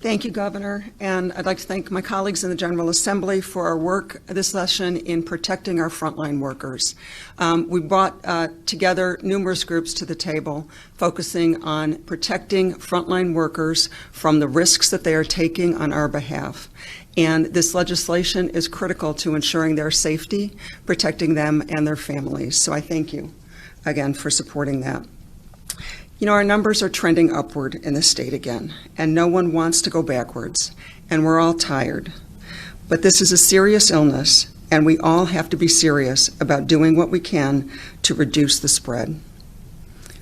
Thank you, Governor, and I'd like to thank my colleagues in the General Assembly for our work this session in protecting our frontline workers. We brought together numerous groups to the table, focusing on protecting frontline workers from the risks that they are taking on our behalf. And this legislation is critical to ensuring their safety, protecting them and their families. So I thank you again for supporting that. You know, our numbers are trending upward in the state again, and no one wants to go backwards, and we're all tired. But this is a serious illness, and we all have to be serious about doing what we can to reduce the spread.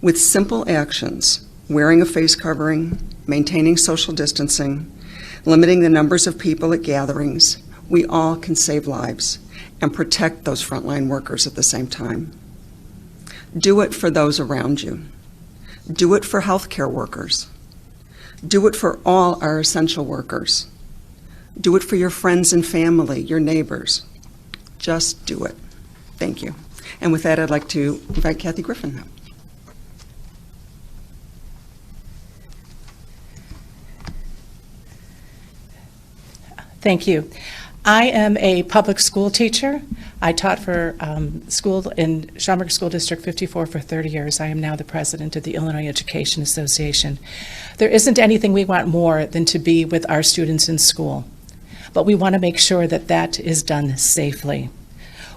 With simple actions, wearing a face covering, maintaining social distancing, limiting the numbers of people at gatherings, we all can save lives and protect those frontline workers at the same time. Do it for those around you. Do it for healthcare workers. Do it for all our essential workers. Do it for your friends and family, your neighbors. Just do it. Thank you. And with that, I'd like to invite Kathy Griffin now. Thank you. I am a public school teacher. I taught for school in Schaumburg School District 54 for 30 years. I am now the president of the Illinois Education Association. There isn't anything we want more than to be with our students in school, but we want to make sure that that is done safely.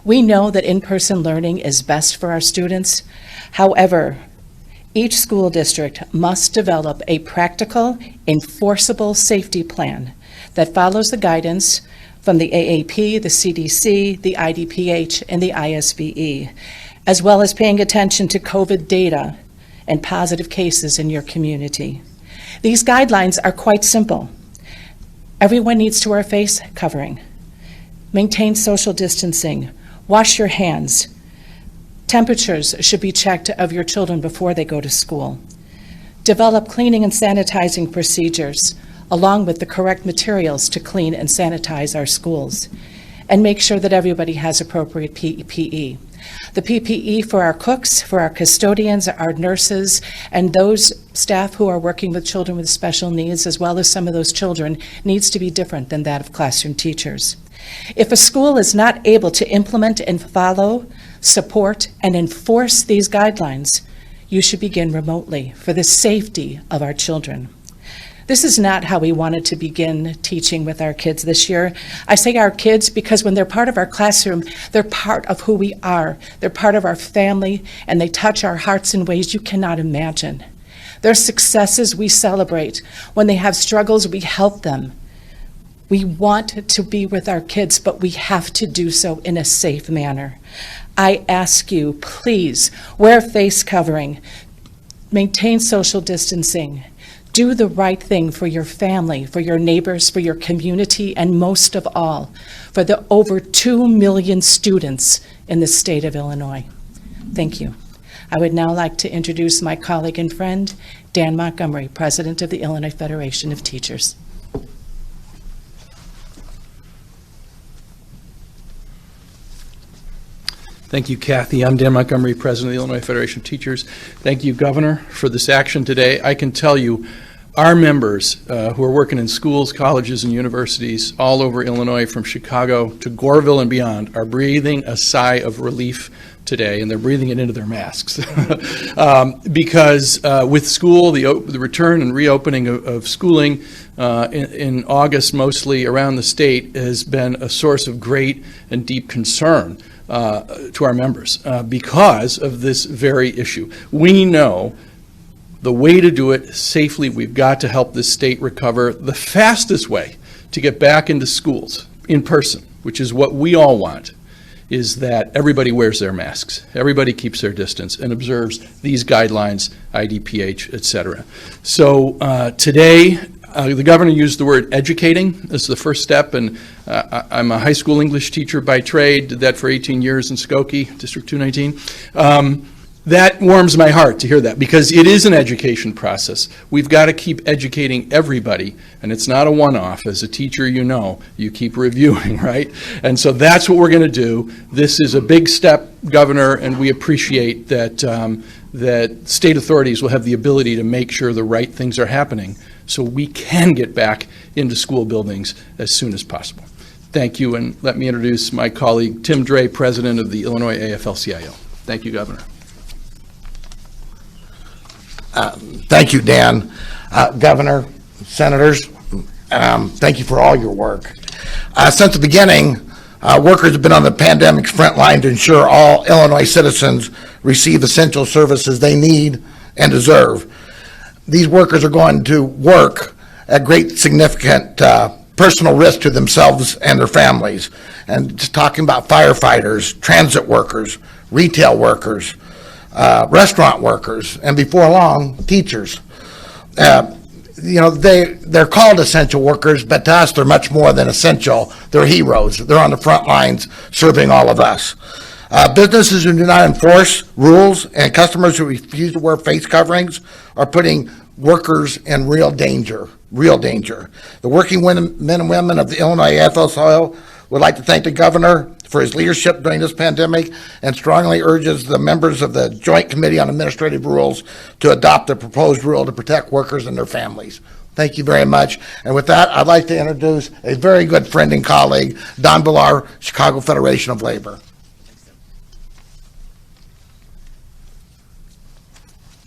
We know that in-person learning is best for our students. However, each school district must develop a practical, enforceable safety plan that follows the guidance from the AAP, the CDC, the IDPH, and the ISBE, as well as paying attention to COVID data and positive cases in your community. These guidelines are quite simple. Everyone needs to wear a face covering, maintain social distancing, wash your hands. Temperatures should be checked of your children before they go to school. Develop cleaning and sanitizing procedures, along with the correct materials to clean and sanitize our schools, and make sure that everybody has appropriate PPE. The PPE for our cooks, for our custodians, our nurses, and those staff who are working with children with special needs, as well as some of those children, needs to be different than that of classroom teachers. If a school is not able to implement and follow, support, and enforce these guidelines, you should begin remotely for the safety of our children. This is not how we wanted to begin teaching with our kids this year. I say our kids because when they're part of our classroom, they're part of who we are. They're part of our family, and they touch our hearts in ways you cannot imagine. Their successes we celebrate. When they have struggles, we help them. We want to be with our kids, but we have to do so in a safe manner. I ask you, please, wear a face covering, maintain social distancing, do the right thing for your family, for your neighbors, for your community, and most of all, for the over 2 million students in the state of Illinois. Thank you. I would now like to introduce my colleague and friend, Dan Montgomery, President of the Illinois Federation of Teachers. Thank you, Kathy. I'm Dan Montgomery, President of the Illinois Federation of Teachers. Thank you, Governor, for this action today. I can tell you, our members who are working in schools, colleges, and universities all over Illinois, from Chicago to Goreville and beyond, are breathing a sigh of relief today, and they're breathing it into their masks. Because with school, the return and reopening of schooling in August, mostly around the state, has been a source of great and deep concern to our members because of this very issue. We know the way to do it safely. We've got to help this state recover. The fastest way to get back into schools in person, which is what we all want, is that everybody wears their masks, everybody keeps their distance, and observes these guidelines, IDPH, et cetera. So today, the governor used the word educating. This is the first step, and I'm a high school English teacher by trade, did that for 18 years in Skokie, District 219. That warms my heart to hear that, because it is an education process. We've got to keep educating everybody, and it's not a one-off. As a teacher, you know, you keep reviewing, right? And so that's what we're going to do. This is a big step, Governor, and we appreciate that that state authorities will have the ability to make sure the right things are happening so we can get back into school buildings as soon as possible. Thank you, and let me introduce my colleague Tim Dre, President of the Illinois AFL-CIO. Thank you, Governor. Thank you, Dan. Governor, senators, thank you for all your work. Since the beginning, workers have been on the pandemic's front line to ensure all Illinois citizens receive essential services they need and deserve. These workers are going to work at great significant personal risk to themselves and their families. And just talking about firefighters, transit workers, retail workers, restaurant workers, and before long, teachers. They're called essential workers, but to us, they're much more than essential. They're heroes. They're on the front lines serving all of us. Businesses who do not enforce rules and customers who refuse to wear face coverings are putting workers in real danger. The working men and women of the Illinois AFL-CIO would like to thank the governor for his leadership during this pandemic and strongly urges the members of the Joint Committee on Administrative Rules to adopt the proposed rule to protect workers and their families. Thank you very much. And with that, I'd like to introduce a very good friend and colleague, Don Villar, Chicago Federation of Labor.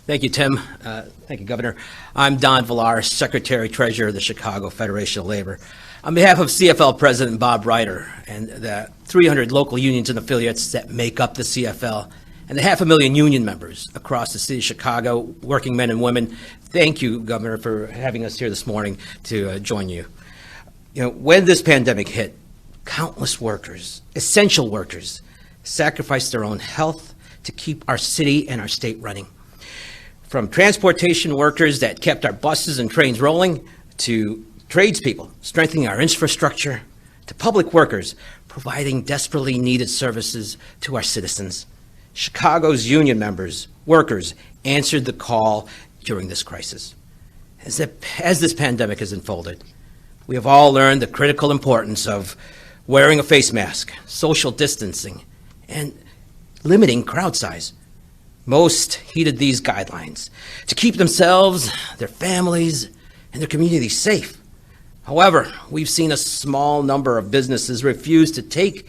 Thank you, Tim. Thank you, Governor. I'm Don Villar, Secretary Treasurer of the Chicago Federation of Labor. On behalf of CFL President Bob Ryder and the 300 local unions and affiliates that make up the CFL and the 500,000 union members across the city of Chicago, working men and women, thank you, Governor, for having us here this morning to join you. When this pandemic hit, countless workers, essential workers, sacrificed their own health to keep our city and our state running. From transportation workers that kept our buses and trains rolling, to tradespeople strengthening our infrastructure, to public workers providing desperately needed services to our citizens. Chicago's union members, workers, answered the call during this crisis. As this pandemic has unfolded, we have all learned the critical importance of wearing a face mask, social distancing, and limiting crowd size. Most heeded these guidelines to keep themselves, their families, and their communities safe. However, we've seen a small number of businesses refuse to take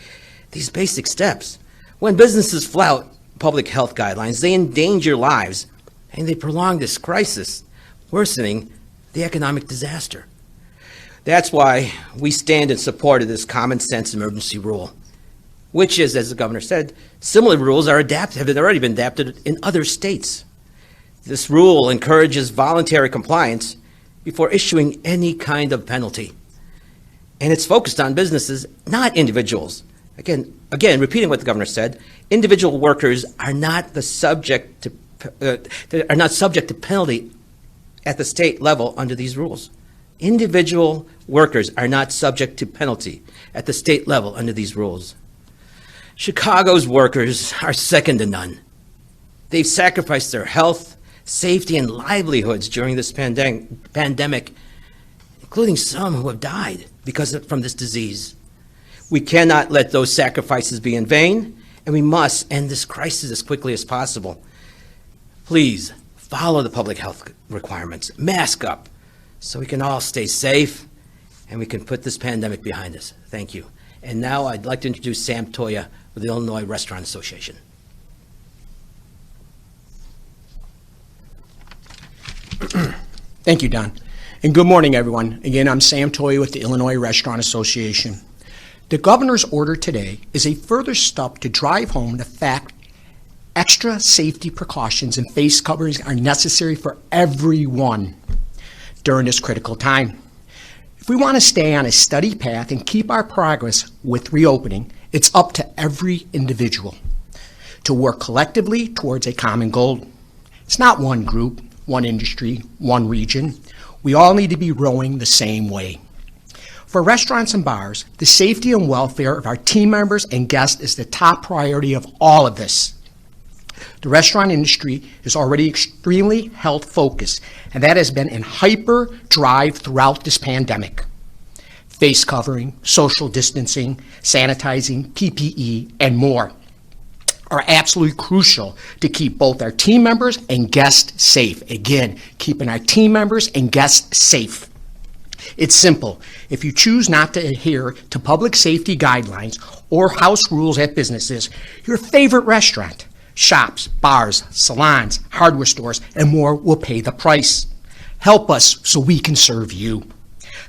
these basic steps. When businesses flout public health guidelines, they endanger lives and they prolong this crisis, worsening the economic disaster. That's why we stand in support of this common sense emergency rule, which is, as the governor said, similar rules have already been adapted in other states. This rule encourages voluntary compliance before issuing any kind of penalty. And it's focused on businesses, not individuals. Again, repeating what the governor said, individual workers are not subject to penalty at the state level under these rules. Individual workers are not subject to penalty at the state level under these rules. Chicago's workers are second to none. They've sacrificed their health, safety, and livelihoods during this pandemic, including some who have died from this disease. We cannot let those sacrifices be in vain, and we must end this crisis as quickly as possible. Please follow the public health requirements, mask up, so we can all stay safe and we can put this pandemic behind us. Thank you. And now I'd like to introduce Sam Toya with the Illinois Restaurant Association. Thank you, Don. And good morning, everyone. Again, I'm Sam Toya with the Illinois Restaurant Association. The governor's order today is a further step to drive home the fact extra safety precautions and face coverings are necessary for everyone during this critical time. If we want to stay on a steady path and keep our progress with reopening, it's up to every individual to work collectively towards a common goal. It's not one group, one industry, one region. We all need to be rowing the same way. For restaurants and bars, the safety and welfare of our team members and guests is the top priority of all of this. The restaurant industry is already extremely health focused, and that has been in hyper drive throughout this pandemic. Face covering, social distancing, sanitizing, PPE, and more. are absolutely crucial to keep both our team members and guests safe. Again, keeping our team members and guests safe. It's simple. If you choose not to adhere to public safety guidelines or house rules at businesses, your favorite restaurant, shops, bars, salons, hardware stores, and more will pay the price. Help us so we can serve you.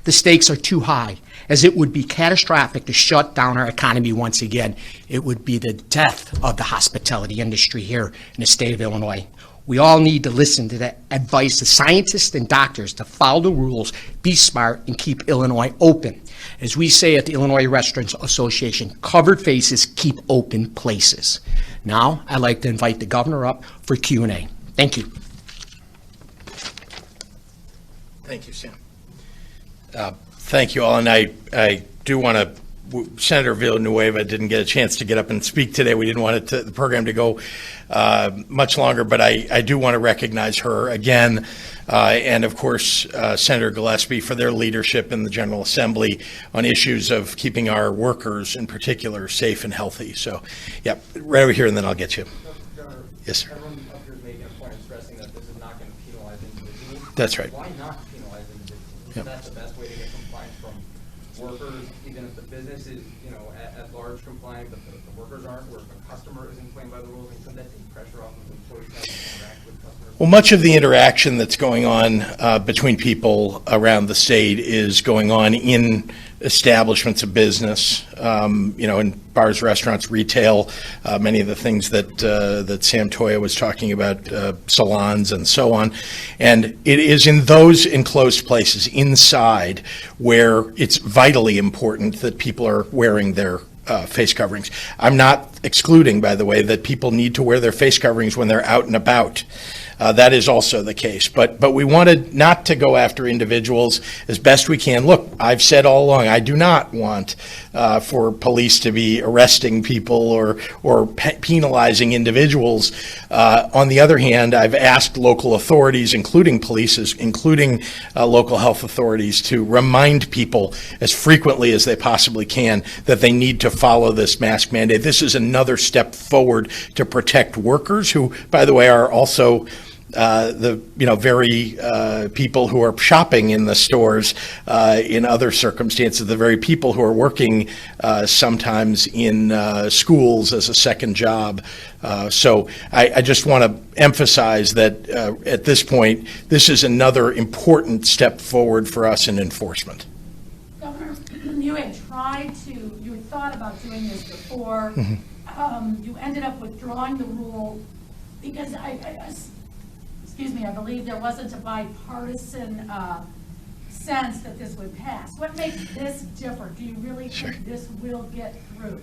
The stakes are too high, as it would be catastrophic to shut down our economy once again. It would be the death of the hospitality industry here in the state of Illinois. We all need to listen to the advice of scientists and doctors to follow the rules, be smart, and keep Illinois open. As we say at the Illinois Restaurants Association, covered faces keep open places. Now, I'd like to invite the governor up for Q&A. Thank you. Thank you, Sam. Thank you all, and I do want to, Senator Villanueva didn't get a chance to get up and speak today. We didn't want the program to go much longer, but I do want to recognize her again, and of course, Senator Gillespie for their leadership in the General Assembly on issues of keeping our workers in particular safe and healthy. So, yeah, right over here, and then I'll get you. Governor, yes, sir. Everyone up here is making a point of stressing that this is not going to penalize individuals. That's right. Why not penalize individuals? Yep. That's the best way to get compliance from workers, even if the business is, at large compliant, but the workers aren't, or if a customer isn't playing by the rules, and could that take pressure off of employees having to interact with customers? Well, much of the interaction that's going on between people around the state is going on in establishments of business, in bars, restaurants, retail, many of the things that Sam Toya was talking about, salons and so on. And it is in those enclosed places inside where it's vitally important that people are wearing their face coverings. I'm not excluding, by the way, that people need to wear their face coverings when they're out and about. That is also the case. But we wanted not to go after individuals as best we can. Look, I've said all along, I do not want for police to be arresting people or penalizing individuals. On the other hand, I've asked local authorities, including police, including local health authorities, to remind people as frequently as they possibly can that they need to follow this mask mandate. This is another step forward to protect workers who, by the way, are also the very people who are shopping in the stores in other circumstances, the very people who are working sometimes in schools as a second job. So I just want to emphasize that at this point, this is another important step forward for us in enforcement. Governor, you had you had thought about doing this before. Mm-hmm. You ended up withdrawing the rule because I believe there wasn't a bipartisan sense that this would pass. What makes this different? Do you really think this will get through?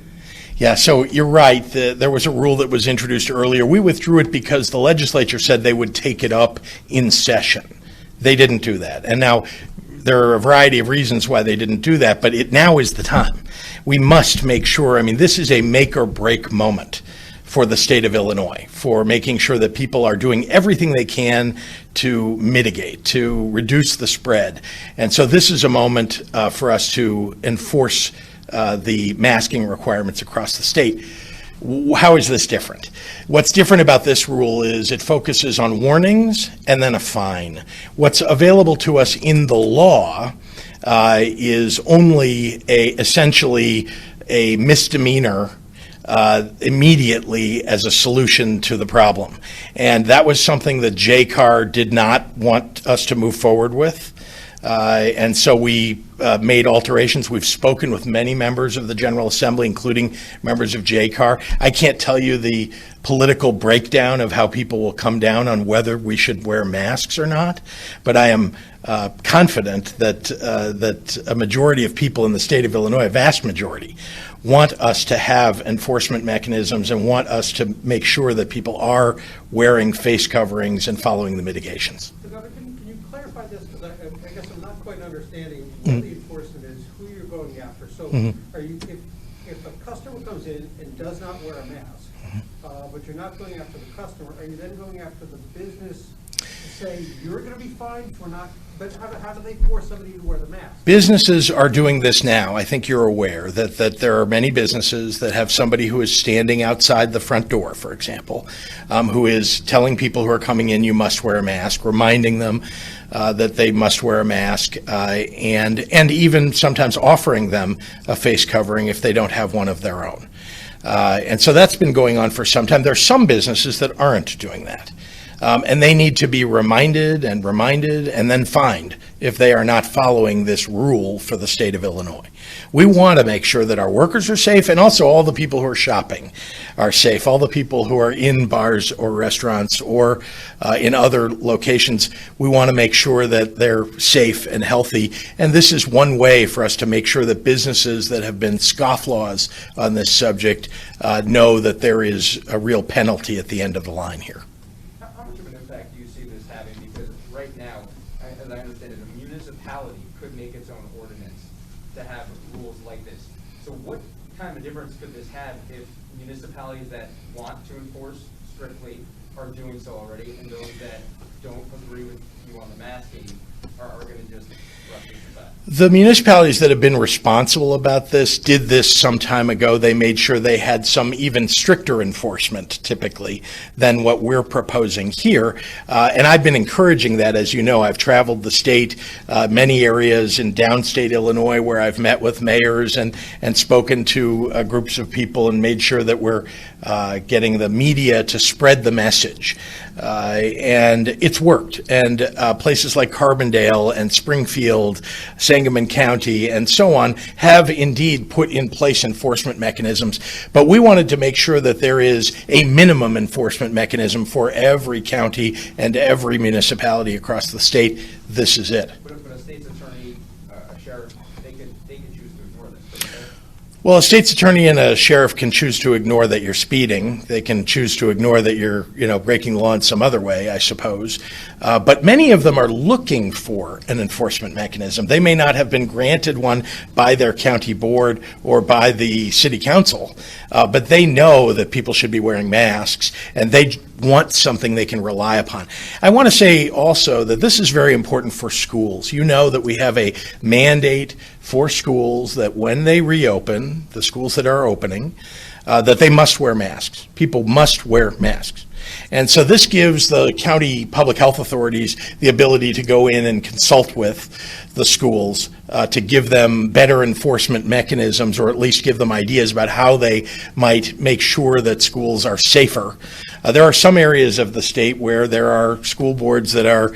Yeah, so you're right. There was a rule that was introduced earlier. We withdrew it because the legislature said they would take it up in session. They didn't do that. And now there are a variety of reasons why they didn't do that, but now is the time. We must make sure, this is a make or break moment for the state of Illinois, for making sure that people are doing everything they can to mitigate, to reduce the spread. And so this is a moment for us to enforce the masking requirements across the state. How is this different? What's different about this rule is it focuses on warnings and then a fine. What's available to us in the law is only essentially a misdemeanor immediately as a solution to the problem. And that was something that JCAR did not want us to move forward with. And so we made alterations. We've spoken with many members of the General Assembly, including members of JCAR. I can't tell you the political breakdown of how people will come down on whether we should wear masks or not, but I am confident that a majority of people in the state of Illinois, a vast majority, want us to have enforcement mechanisms and want us to make sure that people are wearing face coverings and following the mitigations. So, Governor, can you clarify this? Because I guess I'm not quite understanding what the enforcement is, who you're going after. So are you, if a customer comes in and does not wear a mask, but you're not going after the customer, are you then going after the business say, you're going to be fined for not, but how do they force somebody to wear the mask? Businesses are doing this now. I think you're aware that there are many businesses that have somebody who is standing outside the front door, for example, who is telling people who are coming in, you must wear a mask, reminding them that they must wear a mask, and even sometimes offering them a face covering if they don't have one of their own. And so that's been going on for some time. There are some businesses that aren't doing that. And they need to be reminded and then fined if they are not following this rule for the state of Illinois. We want to make sure that our workers are safe, and also all the people who are shopping are safe, all the people who are in bars or restaurants or in other locations. We want to make sure that they're safe and healthy, and this is one way for us to make sure that businesses that have been scofflaws on this subject know that there is a real penalty at the end of the line here. How much of an impact do you see this having? Because right now, as I understand it, a municipality could make its own ordinance to have rules like this. So what kind of difference could this have if municipalities that want to enforce strictly are doing so already, and those that don't agree with you on the masking are going to just brush this aside? The municipalities that have been responsible about this did this some time ago. They made sure they had some even stricter enforcement, typically, than what we're proposing here. And I've been encouraging that. As you know, I've traveled the state, many areas in downstate Illinois where I've met with mayors and spoken to groups of people and made sure that we're getting the media to spread the message. And it's worked. And places like Carbondale and Springfield, Sangamon County, and so on have indeed put in place enforcement mechanisms. But we wanted to make sure that there is a minimum enforcement mechanism for every county and every municipality across the state. This is it. But a state's attorney, a sheriff, they could choose to ignore this. Right? Well, a state's attorney and a sheriff can choose to ignore that you're speeding. They can choose to ignore that you're, breaking the law in some other way, I suppose. But many of them are looking for an enforcement mechanism. They may not have been granted one by their county board or by the city council, but they know that people should be wearing masks, and they want something they can rely upon. I want to say also that this is very important for schools. You know that we have a mandate for schools that when they reopen, the schools that are opening, that they must wear masks. People must wear masks. And so this gives the county public health authorities the ability to go in and consult with the schools to give them better enforcement mechanisms, or at least give them ideas about how they might make sure that schools are safer. There are some areas of the state where there are school boards that are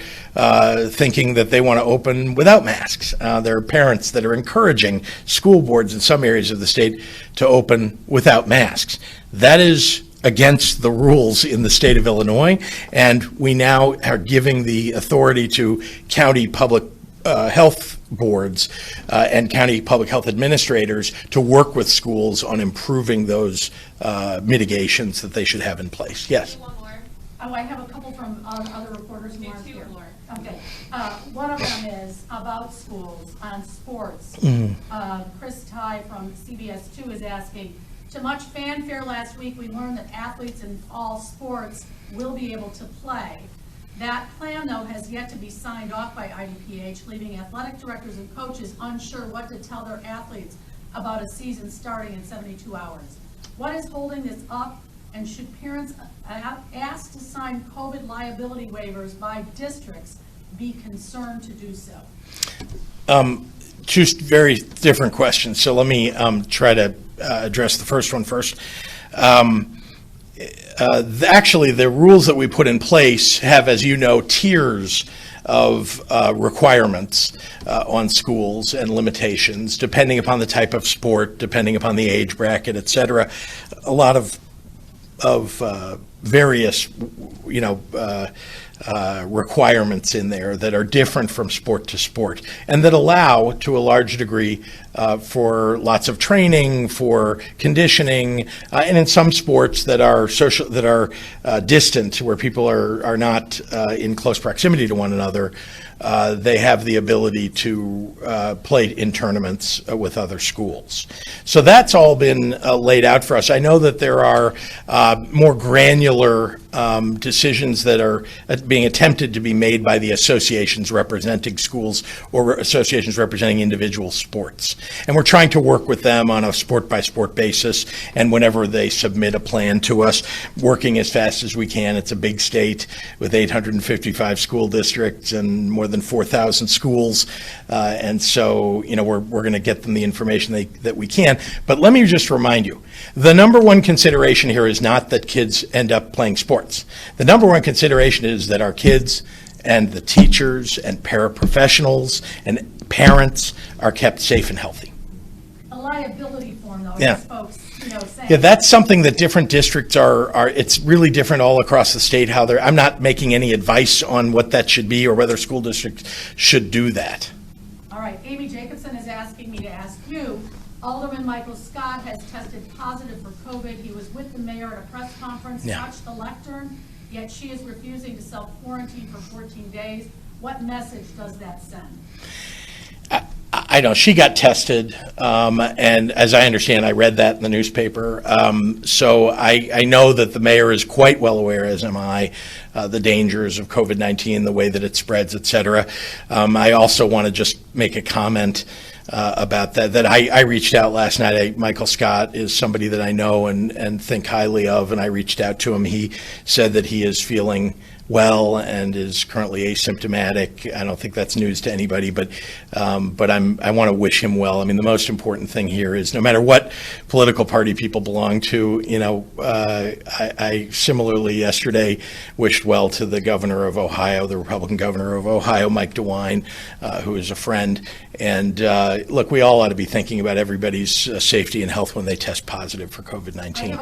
thinking that they want to open without masks. There are parents that are encouraging school boards in some areas of the state to open without masks. That is against the rules in the state of Illinois, and we now are giving the authority to county public health boards and county public health administrators to work with schools on improving those mitigations that they should have in place. Yes? One more. Oh, I have a couple from other reporters who aren't here. Okay. One of them is about schools, on sports. Chris Ty from CBS 2 is asking, to much fanfare last week, we learned that athletes in all sports will be able to play. That plan, though, has yet to be signed off by IDPH, leaving athletic directors and coaches unsure what to tell their athletes about a season starting in 72 hours. What is holding this up, and should parents asked to sign COVID liability waivers by districts be concerned to do so? Two very different questions, so let me try to address the first one first. Actually, the rules that we put in place have, as you know, tiers of requirements on schools and limitations, depending upon the type of sport, depending upon the age bracket, et cetera. A lot of various, requirements in there that are different from sport to sport, and that allow, to a large degree, for lots of training, for conditioning, and in some sports that are social, that are distant, where people are not in close proximity to one another, they have the ability to play in tournaments with other schools. So that's all been laid out for us. I know that there are more granular decisions that are being attempted to be made by the associations representing schools or associations representing individual sports. And we're trying to work with them on a sport-by-sport basis, and whenever they submit a plan to us, working as fast as we can. It's a big state with 855 school districts and more than 4,000 schools, and so, you know, we're going to get them the information that we can. But let me just remind you, the number one consideration here is not that kids end up playing sports. The number one consideration is that our kids and the teachers and paraprofessionals and parents are kept safe and healthy. A liability form, though, Yeah. as folks, say. Yeah, that's something that different districts are, it's really different all across the state how they're, I'm not making any advice on what that should be or whether school districts should do that. All right, Amy Jacobson is asking me to ask you, Alderman Michael Scott has tested positive for COVID. He was with the mayor at a press conference, Yeah. touched the lectern, yet she is refusing to self-quarantine for 14 days. What message does that send? I know, she got tested, and as I understand, I read that in the newspaper. So I know that the mayor is quite well aware, as am I, the dangers of COVID-19, the way that it spreads, et cetera. I also want to just make a comment about that I reached out last night. Michael Scott is somebody that I know and think highly of, and I reached out to him. He said that he is feeling well and is currently asymptomatic. I don't think that's news to anybody, but I want to wish him well. I mean, the most important thing here is no matter what political party people belong to, you know, I similarly yesterday wished well to the governor of Ohio, the Republican governor of Ohio, Mike DeWine, who is a friend. And look, we all ought to be thinking about everybody's safety and health when they test positive for COVID-19.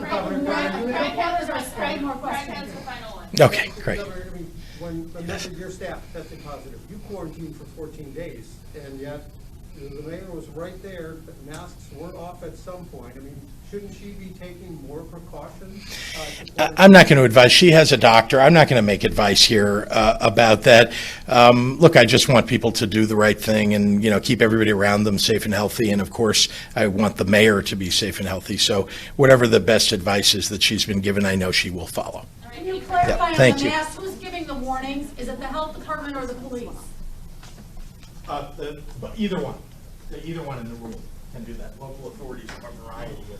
Okay, great. Governor, I mean, when a member of your staff tested positive, you quarantined for 14 days, and yet the mayor was right there, but masks were off at some point. I mean, shouldn't she be taking more precautions? I'm not going to advise. She has a doctor. I'm not going to make advice here about that. Look, I just want people to do the right thing and, you know, keep everybody around them safe and healthy. And of course, I want the mayor to be safe and healthy. So whatever the best advice is that she's been given, I know she will follow. Can you clarify on thank the you. masks? Who's giving the warnings? Is it the health department or the police? Either one. Either one in the room can do that. Local authorities have a variety of